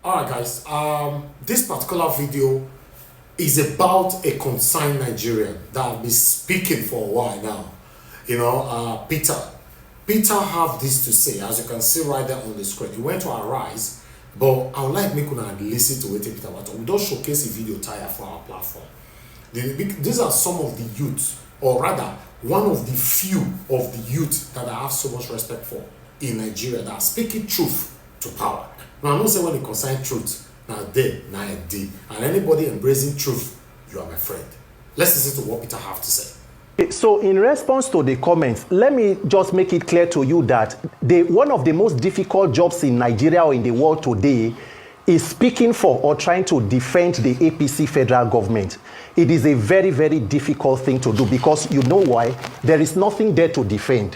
Alright guys, this particular video is about a concerned Nigerian that I've been speaking for a while now. You know, Peter have this to say, as you can see right there on the screen. He went to ANALYSE, but I would like me to listen to what Peter was. We don't showcase a video tire for our platform. These are some of the youth, or rather, one of the few of the youth that I have so much respect for in Nigeria that are speaking truth to power. Now, I'm not saying when it concerns truth, now they, now I did. And anybody embracing truth, you are my friend. Let's listen to what Peter have to say. So in response to the comments, let me just make it clear to you that one of the most difficult jobs in Nigeria or in the world today is speaking for or trying to defend the APC federal government. It is a very, very difficult thing to do because you know why? There is nothing there to defend.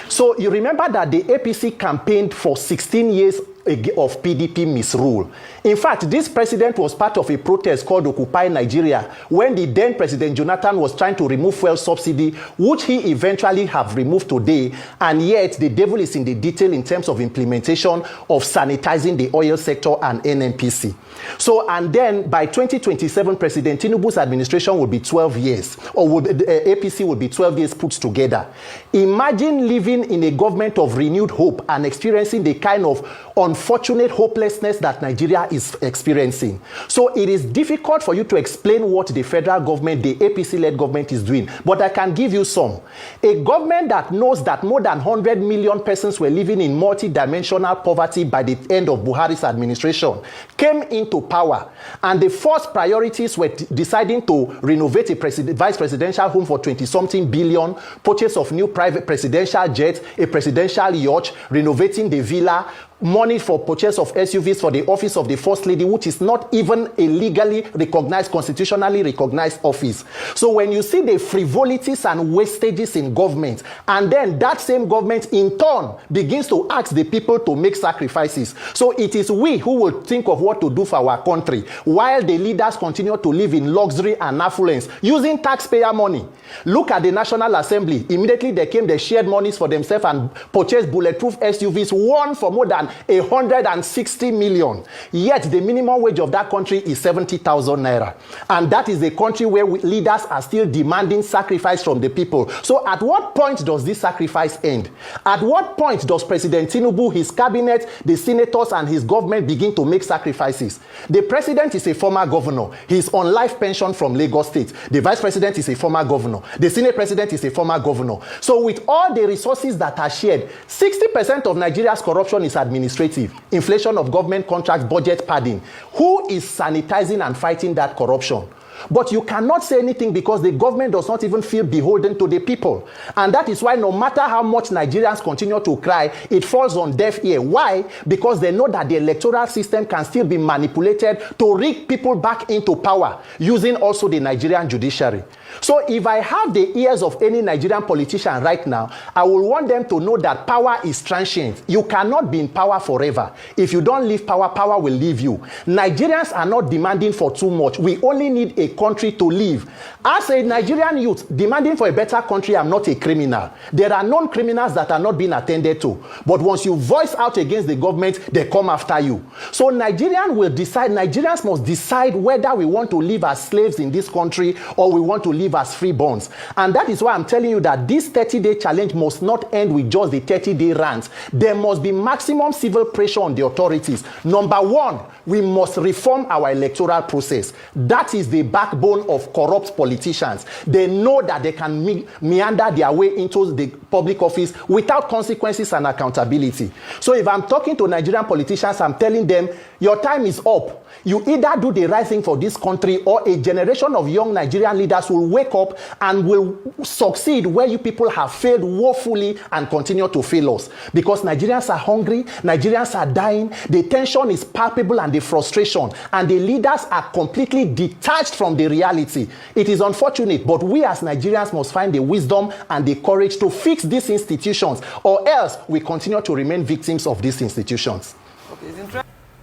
So you remember that the APC campaigned for 16 years of PDP misrule. In fact, this president was part of a protest called Occupy Nigeria when the then President Jonathan was trying to remove fuel subsidy, which he eventually have removed today, and yet the devil is in the detail in terms of implementation of sanitizing the oil sector and NNPC. So, and then by 2027, President Tinubu's administration will be 12 years, or APC will be 12 years put together. Imagine living in a government of renewed hope and experiencing the kind of unfortunate hopelessness that Nigeria is experiencing. So it is difficult for you to explain what the federal government, the APC-led government is doing. But I can give you some. A government that knows that more than 100 million persons were living in multi-dimensional poverty by the end of Buhari's administration came into power. And the first priorities were deciding to renovate a vice presidential home for 20-something billion, purchase of new private presidential jets, a presidential yacht, renovating the villa, money for purchase of SUVs for the office of the First Lady, which is not even a legally recognized, constitutionally recognized office. So when you see the frivolities and wastages in government, and then that same government in turn begins to ask the people to make sacrifices. So it is we who will think of what to do for our country, while the leaders continue to live in luxury and affluence using taxpayer money. Look at the National Assembly. Immediately they came, they shared monies for themselves and purchased bulletproof SUVs, one for more than 160 million. Yet the minimum wage of that country is 70,000 naira. And that is a country where leaders are still demanding sacrifice from the people. So at what point does this sacrifice end? At what point does President Tinubu, his cabinet, the senators and his government begin to make sacrifices? The president is a former governor. He's on life pension from Lagos State. The vice president is a former governor. The senate president is a former governor. So with all the resources that are shared, 60% of Nigeria's corruption is administrative. Inflation of government contracts, budget padding. Who is sanitizing and fighting that corruption? But you cannot say anything because the government does not even feel beholden to the people. And that is why no matter how much Nigerians continue to cry, it falls on deaf ear. Why? Because they know that the electoral system can still be manipulated to rig people back into power using also the Nigerian judiciary. So if I have the ears of any Nigerian politician right now, I will want them to know that power is transient. You cannot be in power forever. If you don't leave power, power will leave you. Nigerians are not demanding for too much. We only need a country to live. As a Nigerian youth demanding for a better country, I'm not a criminal. There are known criminals that are not being attended to. But once you voice out against the government, they come after you. So Nigerians must decide whether we want to live as slaves in this country or we want to live as freeborns. And that is why I'm telling you that this 30-day challenge must not end with just the 30-day rant. There must be maximum civil pressure on the authorities. Number one, we must reform our electoral process. That is the backbone of corrupt politicians. They know that they can meander their way into the public office without consequences and accountability. So if I'm talking to Nigerian politicians, I'm telling them, your time is up. You either do the right thing for this country or a generation of young Nigerian leaders will wake up and will succeed where you people have failed woefully and continue to fail us. Because Nigerians are hungry, Nigerians are dying, the tension is palpable and the frustration, and the leaders are completely detached from the reality. It is unfortunate, but we as Nigerians must find the wisdom and the courage to fix these institutions, or else we continue to remain victims of these institutions.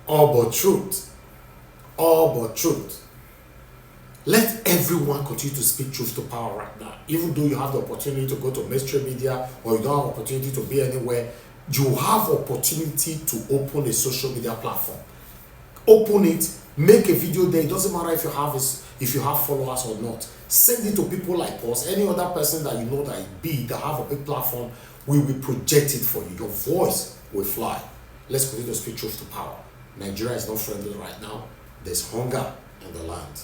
All but truth. All but truth. Let everyone continue to speak truth to power right now. Even though you have the opportunity to go to mainstream media or you don't have opportunity to be anywhere, you have opportunity to open a social media platform. Open it, make a video there. It doesn't matter if you have followers or not. Send it to people like us, any other person that you know that is big, that have a big platform. We will project it for you. Your voice will fly. Let's continue to speak truth to power. Nigeria is not friendly right now. There's hunger in the land.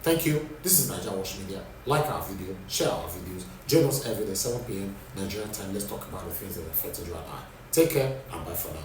Thank you. This is NWATCH Media. Like our video, share our videos. Join us every day, 7 p.m. Nigerian time. Let's talk about the things that affect you and I. Take care and bye for now.